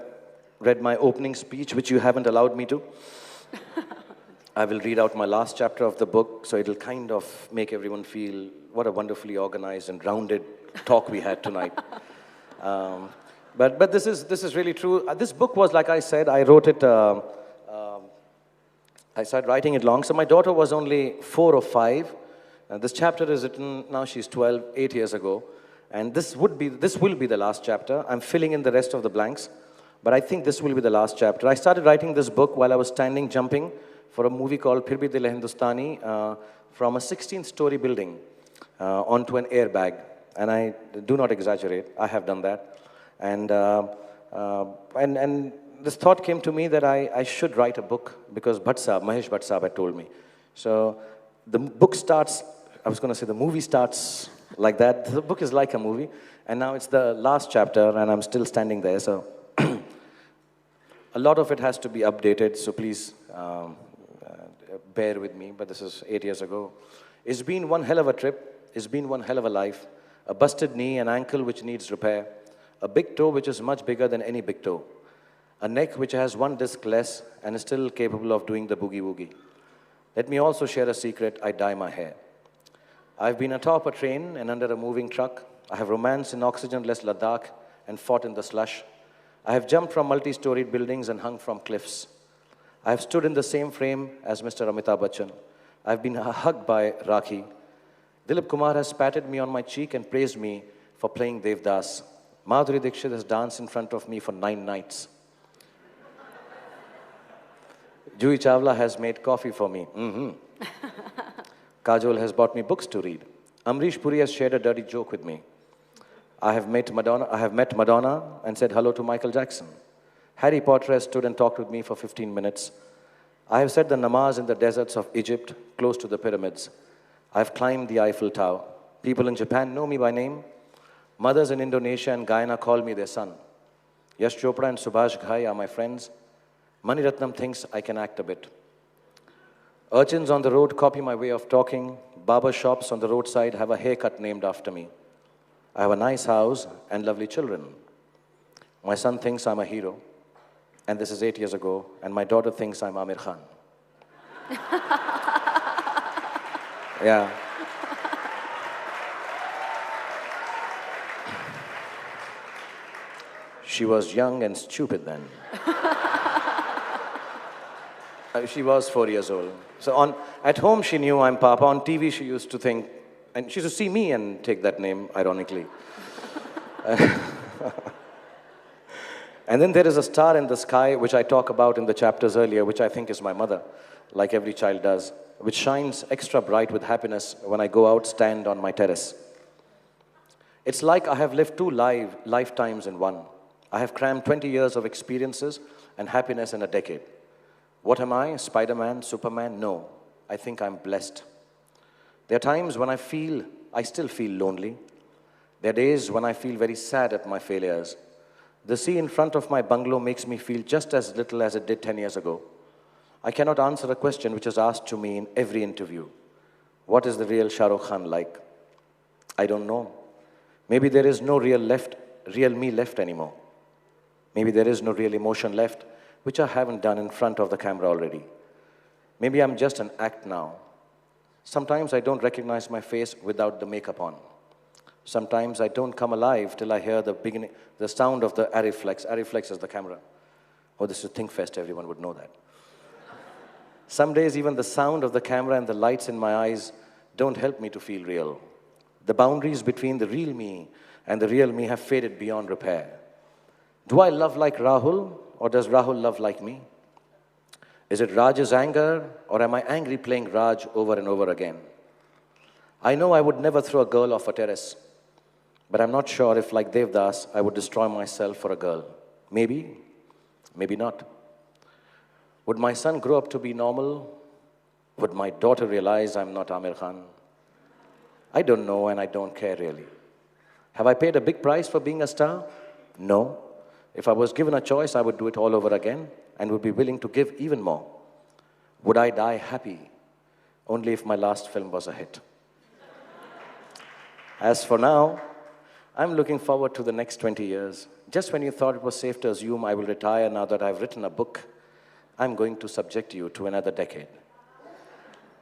read my opening speech, which you haven't allowed me to, I will read out my last chapter of the book, so it'll kind of make everyone feel what a wonderfully organized and rounded talk we had tonight. But this is really true. This book was, like I said, I wrote it, I started writing it long. So my daughter was only 4 or 5. This chapter is written, now she's 12, 8 years ago. And this will be the last chapter. I'm filling in the rest of the blanks, but I think this will be the last chapter. I started writing this book while I was standing jumping for a movie called Phir Bhi Dil Hai Hindustani from a 16th-story building onto an airbag. And I do not exaggerate, I have done that. And this thought came to me that I should write a book because Mahesh Bhatt Saab had told me. So the book starts, I was going to say the movie starts like that. The book is like a movie. And now it's the last chapter and I'm still standing there. So a lot of it has to be updated. So please bear with me. But this is 8 years ago. It's been one hell of a trip. It's been one hell of a life. A busted knee, an ankle which needs repair. A big toe which is much bigger than any big toe. A neck which has one disc less and is still capable of doing the boogie-woogie. Let me also share a secret, I dye my hair. I've been atop a train and under a moving truck. I have romanced in oxygen-less Ladakh and fought in the slush. I have jumped from multi-storied buildings and hung from cliffs. I have stood in the same frame as Mr. Amitabh Bachchan. I've been hugged by Rakhi. Dilip Kumar has patted me on my cheek and praised me for playing Devdas. Madhuri Dixit has danced in front of me for 9 nights. Juhi Chawla has made coffee for me. Kajol has bought me books to read. Amrish Puri has shared a dirty joke with me. I have met Madonna and said hello to Michael Jackson. Harry Potter has stood and talked with me for 15 minutes. I have said the namaz in the deserts of Egypt, close to the pyramids. I have climbed the Eiffel Tower. People in Japan know me by name. Mothers in Indonesia and Guyana call me their son. Yash Chopra and Subhash Ghai are my friends. Mani Ratnam thinks I can act a bit. Urchins on the road copy my way of talking. Barber shops on the roadside have a haircut named after me. I have a nice house and lovely children. My son thinks I'm a hero. And this is 8 years ago. And my daughter thinks I'm Amir Khan. Yeah. She was young and stupid then. She was 4 years old. So at home she knew I'm Papa. On TV she used to think, and she used to see me and take that name, ironically. And then there is a star in the sky, which I talk about in the chapters earlier, which I think is my mother, like every child does, which shines extra bright with happiness when I go out, stand on my terrace. It's like I have lived two lifetimes in one. I have crammed 20 years of experiences and happiness in a decade. What am I? Spider-Man? Superman? No. I think I'm blessed. There are times when I still feel lonely. There are days when I feel very sad at my failures. The sea in front of my bungalow makes me feel just as little as it did 10 years ago. I cannot answer a question which is asked to me in every interview. What is the real Shah Rukh Khan like? I don't know. Maybe there is no real me left anymore. Maybe there is no real emotion left, which I haven't done in front of the camera already. Maybe I'm just an act now. Sometimes I don't recognize my face without the makeup on. Sometimes I don't come alive till I hear the sound of the Ariflex. Ariflex is the camera. Oh, this is THiNK Fest, everyone would know that. Some days even the sound of the camera and the lights in my eyes don't help me to feel real. The boundaries between the real me and the real me have faded beyond repair. Do I love like Rahul, or does Rahul love like me? Is it Raj's anger, or am I angry playing Raj over and over again? I know I would never throw a girl off a terrace, but I'm not sure if, like Devdas, I would destroy myself for a girl. Maybe, maybe not. Would my son grow up to be normal? Would my daughter realize I'm not Amir Khan? I don't know, and I don't care really. Have I paid a big price for being a star? No. If I was given a choice, I would do it all over again and would be willing to give even more. Would I die happy? Only if my last film was a hit. As for now, I'm looking forward to the next 20 years. Just when you thought it was safe to assume I will retire now that I've written a book, I'm going to subject you to another decade.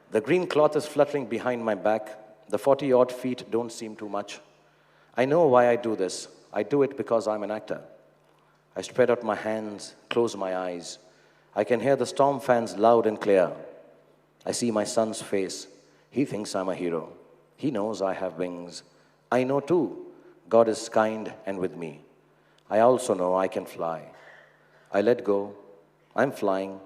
The green cloth is fluttering behind my back. The 40-odd feet don't seem too much. I know why I do this. I do it because I'm an actor. I spread out my hands, close my eyes. I can hear the storm fans loud and clear. I see my son's face. He thinks I'm a hero. He knows I have wings. I know too, God is kind and with me. I also know I can fly. I let go, I'm flying,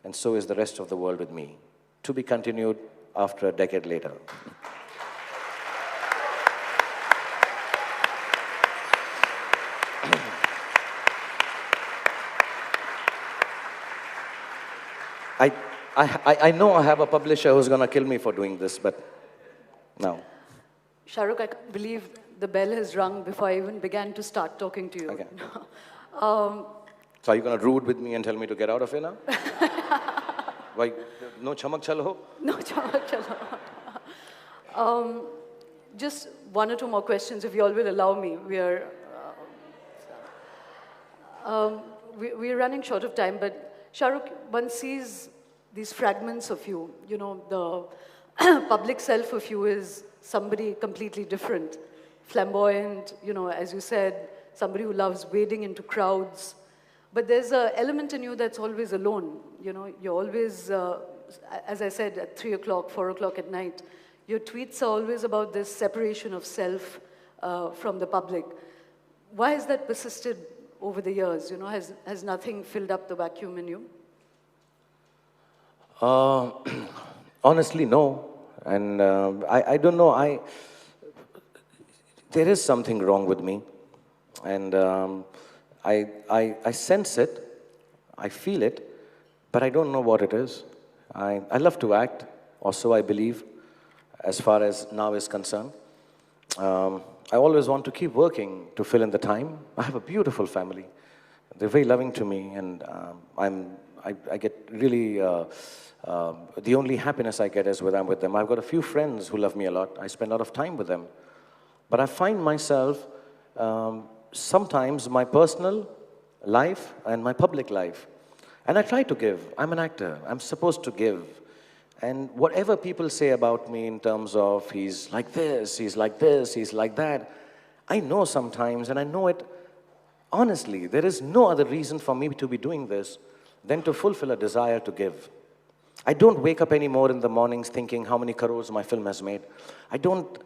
and so is the rest of the world with me. To be continued after a decade later. I know I have a publisher who's going to kill me for doing this, but no. Shah Rukh, I can't believe the bell has rung before I even began to start talking to you. Okay. So are you going to rude with me and tell me to get out of here now? Why? No chamak chalo? No chamak chalo. Just one or two more questions, if you all will allow me. We're running short of time, but Shah Rukh, one sees these fragments of you. You know, the public self of you is somebody completely different. Flamboyant, you know, as you said, somebody who loves wading into crowds. But there's an element in you that's always alone. You know, you're always, as I said, at 3 o'clock, 4 o'clock at night, your tweets are always about this separation of self from the public. Why has that persisted over the years? You know, has nothing filled up the vacuum in you? Uh, Honestly, no. And I don't know. There is something wrong with me. And I sense it, I feel it, but I don't know what it is. I love to act, or so I believe, as far as now is concerned. I always want to keep working to fill in the time. I have a beautiful family. They're very loving to me, and I get really, the only happiness I get is when I'm with them. I've got a few friends who love me a lot. I spend a lot of time with them. But I find myself, sometimes my personal life and my public life. And I try to give. I'm an actor. I'm supposed to give. And whatever people say about me in terms of he's like this, he's like this, he's like that, I know sometimes, and I know it honestly, there is no other reason for me to be doing this than to fulfill a desire to give. I don't wake up anymore in the mornings thinking how many crores my film has made. I don't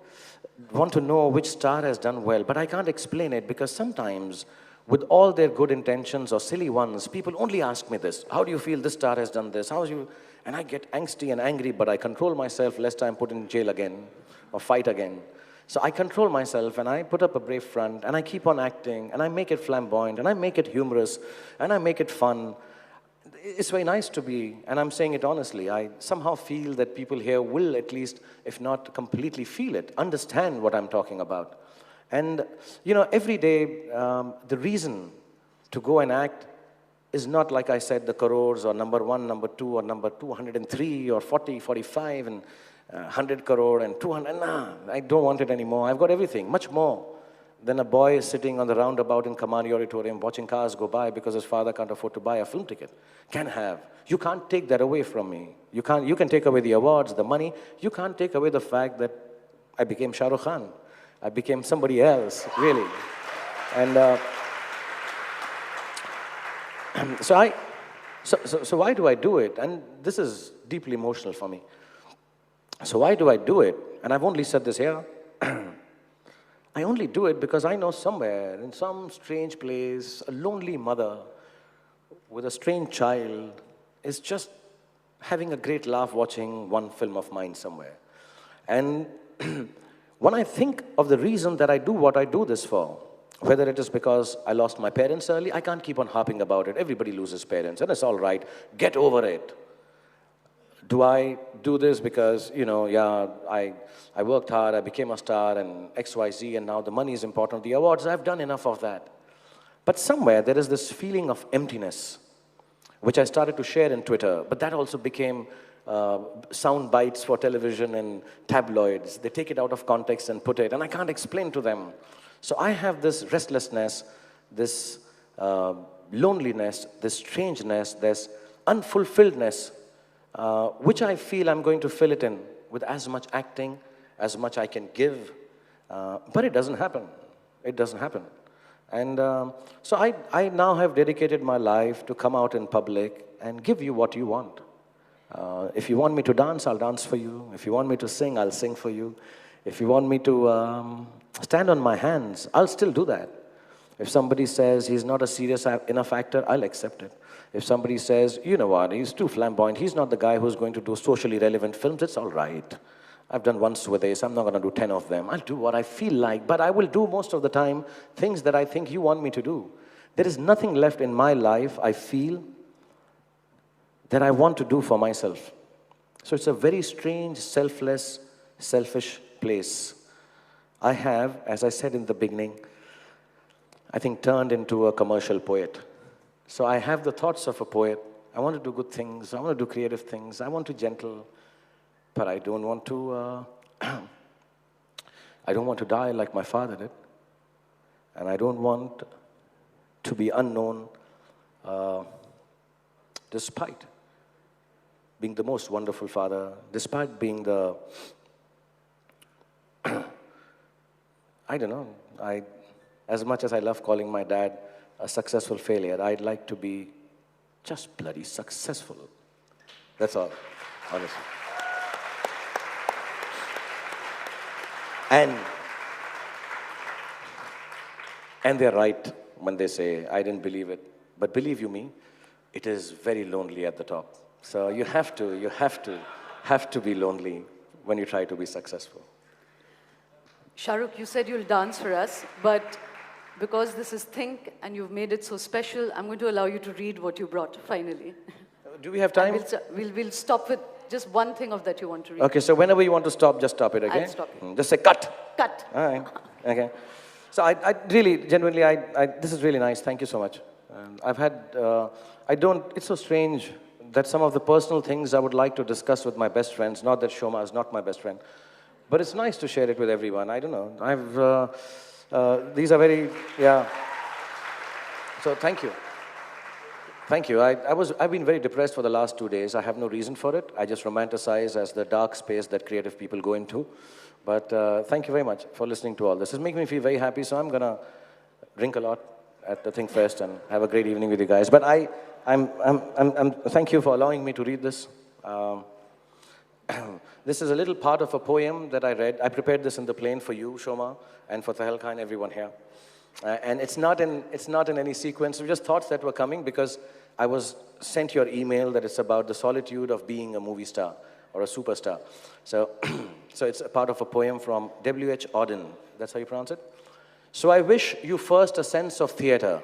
want to know which star has done well, but I can't explain it because sometimes, with all their good intentions or silly ones, people only ask me this: how do you feel this star has done this? How's you? And I get angsty and angry, but I control myself lest I'm put in jail again or fight again. So I control myself and I put up a brave front and I keep on acting and I make it flamboyant and I make it humorous and I make it fun. It's very nice to be, and I'm saying it honestly, I somehow feel that people here will at least, if not completely feel it, understand what I'm talking about. And, you know, every day, the reason to go and act is not, like I said, the crores or number one, number two, or number 203 or 40, 45, and 100 crore and 200. Nah, I don't want it anymore. I've got everything, much more than a boy sitting on the roundabout in Kamani Auditorium watching cars go by because his father can't afford to buy a film ticket. Can have. You can't take that away from me. You can take away the awards, the money. You can't take away the fact that I became Shah Rukh Khan. I became somebody else, really. And so why do I do it? And this is deeply emotional for me. So why do I do it? And I've only said this here. I only do it because I know somewhere, in some strange place, a lonely mother with a strange child is just having a great laugh watching one film of mine somewhere. And when I think of the reason that I do what I do this for, whether it is because I lost my parents early, I can't keep on harping about it. Everybody loses parents, and it's all right. Get over it. Do I do this because, you know, yeah, I worked hard, I became a star, and X, Y, Z, and now the money is important, the awards, I've done enough of that. But somewhere there is this feeling of emptiness, which I started to share in Twitter, but that also became sound bites for television and tabloids. They take it out of context and put it, and I can't explain to them. So I have this restlessness, this loneliness, this strangeness, this unfulfilledness, which I feel I'm going to fill it in with as much acting, as much I can give. But it doesn't happen. It doesn't happen. And so I now have dedicated my life to come out in public and give you what you want. If you want me to dance, I'll dance for you. If you want me to sing, I'll sing for you. If you want me to stand on my hands, I'll still do that. If somebody says he's not a serious enough actor, I'll accept it. If somebody says, you know what, he's too flamboyant, he's not the guy who's going to do socially relevant films, it's all right. I've done one Swades, I'm not going to do 10 of them. I'll do what I feel like, but I will do most of the time things that I think you want me to do. There is nothing left in my life, I feel, that I want to do for myself. So it's a very strange, selfless, selfish place. I have, as I said in the beginning, I think turned into a commercial poet. So I have the thoughts of a poet. I want to do good things. I want to do creative things. I want to gentle, but I don't want to. I don't want to die like my father did, and I don't want to be unknown, despite being the most wonderful father, despite being the. I don't know. As much as I love calling my dad a successful failure, I'd like to be just bloody successful. That's all, honestly. And they're right when they say, I didn't believe it. But believe you me, it is very lonely at the top. So you have to be lonely when you try to be successful. Shah Rukh, you said you'll dance for us, but because this is THiNK and you've made it so special, I'm going to allow you to read what you brought, finally. Do we have time? We'll stop with just one thing of that you want to read. Okay, so whenever you want to stop, just stop it, okay? I'll stop you. Just say cut. Cut. All right, okay. So I really, genuinely, this is really nice. Thank you so much. I've had, it's so strange that some of the personal things I would like to discuss with my best friends, not that Shoma is not my best friend, but it's nice to share it with everyone. I don't know. These are very, yeah. So thank you. Thank you. I've been very depressed for the last 2 days. I have no reason for it. I just romanticize as the dark space that creative people go into. But thank you very much for listening to all this. It's making me feel very happy, so I'm going to drink a lot at the THiNK Fest and have a great evening with you guys. But thank you for allowing me to read this. This is a little part of a poem that I read. I prepared this in the plane for you, Shoma, and for THiNK and everyone here. And it's not in any sequence. We just thoughts that were coming because I was sent your email that it's about the solitude of being a movie star or a superstar. So, so it's a part of a poem from W.H. Auden. That's how you pronounce it? So I wish you first a sense of theater.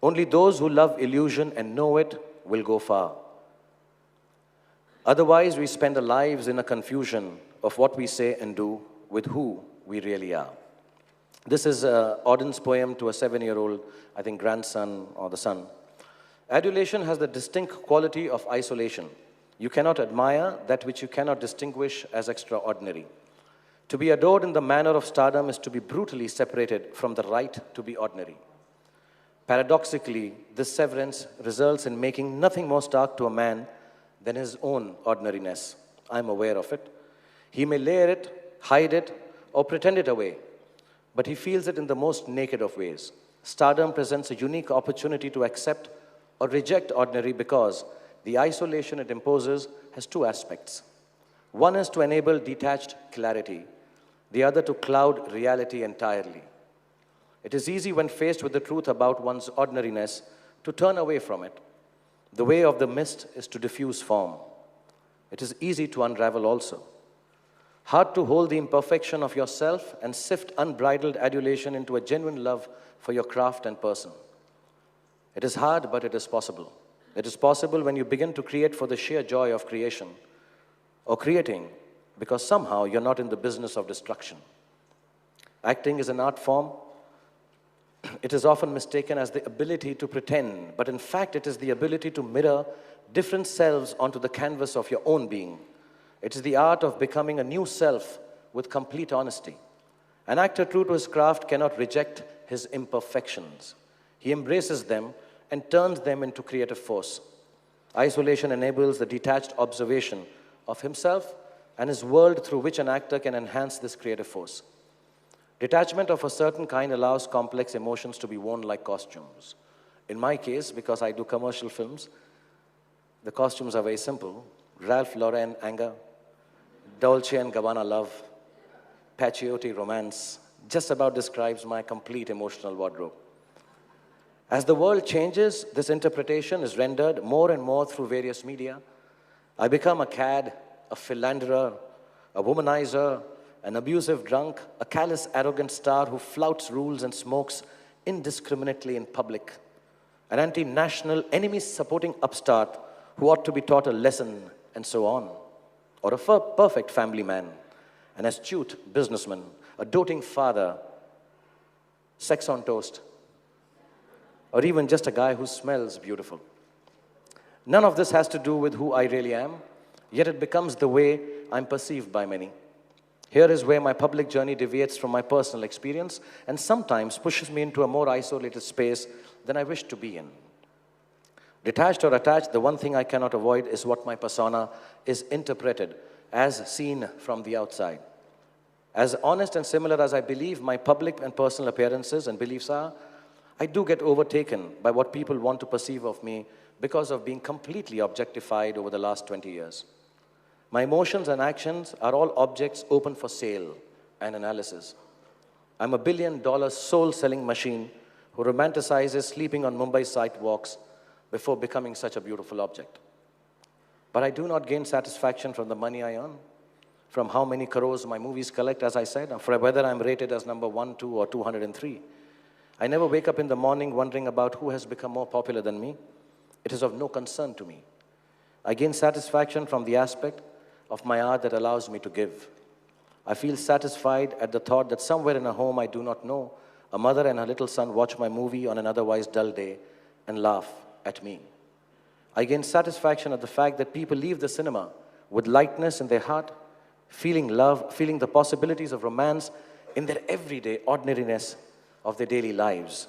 Only those who love illusion and know it will go far. Otherwise, we spend our lives in a confusion of what we say and do with who we really are. This is Auden's poem to a 7-year-old, I think, grandson or the son. Adulation has the distinct quality of isolation. You cannot admire that which you cannot distinguish as extraordinary. To be adored in the manner of stardom is to be brutally separated from the right to be ordinary. Paradoxically, this severance results in making nothing more stark to a man than his own ordinariness. I'm aware of it. He may layer it, hide it, or pretend it away, but he feels it in the most naked of ways. Stardom presents a unique opportunity to accept or reject ordinary because the isolation it imposes has 2 aspects. One is to enable detached clarity, the other to cloud reality entirely. It is easy when faced with the truth about one's ordinariness to turn away from it. The way of the mist is to diffuse form. It is easy to unravel also. Hard to hold the imperfection of yourself and sift unbridled adulation into a genuine love for your craft and person. It is hard, but it is possible. It is possible when you begin to create for the sheer joy of creation, or creating because somehow you're not in the business of destruction. Acting is an art form. It is often mistaken as the ability to pretend, but in fact it is the ability to mirror different selves onto the canvas of your own being. It is the art of becoming a new self with complete honesty. An actor true to his craft cannot reject his imperfections. He embraces them and turns them into creative force. Isolation enables the detached observation of himself and his world through which an actor can enhance this creative force. Detachment of a certain kind allows complex emotions to be worn like costumes. In my case, because I do commercial films, the costumes are very simple. Ralph Lauren anger, Dolce & Gabbana love, Pacciotti romance, just about describes my complete emotional wardrobe. As the world changes, this interpretation is rendered more and more through various media. I become a cad, a philanderer, a womanizer, an abusive drunk, a callous, arrogant star who flouts rules and smokes indiscriminately in public, an anti-national, enemy-supporting upstart who ought to be taught a lesson, and so on. Or a perfect family man, an astute businessman, a doting father, sex on toast, or even just a guy who smells beautiful. None of this has to do with who I really am, yet it becomes the way I'm perceived by many. Here is where my public journey deviates from my personal experience and sometimes pushes me into a more isolated space than I wish to be in. Detached or attached, the one thing I cannot avoid is what my persona is interpreted as seen from the outside. As honest and similar as I believe my public and personal appearances and beliefs are, I do get overtaken by what people want to perceive of me because of being completely objectified over the last 20 years. My emotions and actions are all objects open for sale and analysis. I'm a billion-dollar soul-selling machine who romanticizes sleeping on Mumbai sidewalks before becoming such a beautiful object. But I do not gain satisfaction from the money I earn, from how many crores my movies collect, as I said, or for whether I'm rated as number 1, 2, or 203. I never wake up in the morning wondering about who has become more popular than me. It is of no concern to me. I gain satisfaction from the aspect of my art that allows me to give. I feel satisfied at the thought that somewhere in a home I do not know, a mother and her little son watch my movie on an otherwise dull day and laugh at me. I gain satisfaction at the fact that people leave the cinema with lightness in their heart, feeling love, feeling the possibilities of romance in their everyday ordinariness of their daily lives.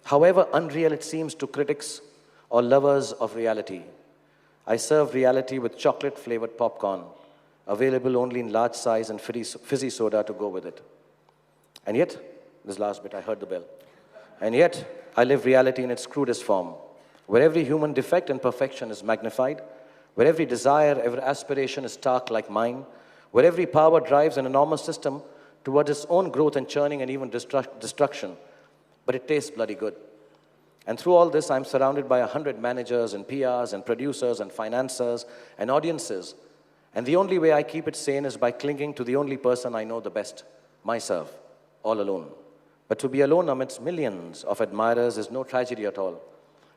However unreal it seems to critics or lovers of reality, I serve reality with chocolate-flavored popcorn, available only in large size and fizzy soda to go with it. And yet, this last bit, I heard the bell. And yet, I live reality in its crudest form, where every human defect and perfection is magnified, where every desire, every aspiration is stark like mine, where every power drives an enormous system towards its own growth and churning and even destruction, but it tastes bloody good. And through all this, I'm surrounded by 100 managers and PRs and producers and financiers and audiences. And the only way I keep it sane is by clinging to the only person I know the best, myself, all alone. But to be alone amidst millions of admirers is no tragedy at all.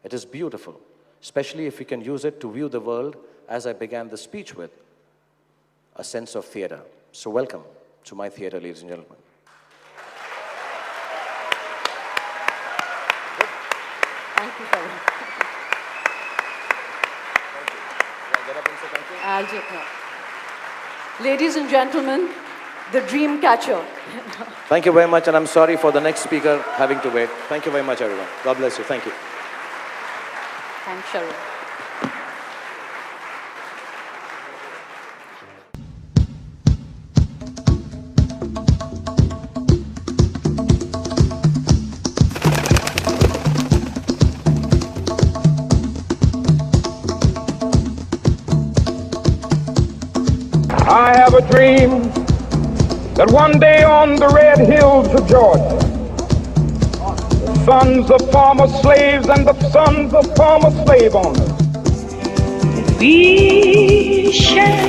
It is beautiful, especially if we can use it to view the world, as I began the speech with, a sense of theater. So welcome to my theater, ladies and gentlemen. Thank you, Shah. I'll just no. Ladies and gentlemen, the dream catcher. Thank you very much, and I'm sorry for the next speaker having to wait. Thank you very much, everyone. God bless you. Thank you. Thanks, Shah. I have a dream that one day on the red hills of Georgia, the sons of former slaves and the sons of former slave owners, we shall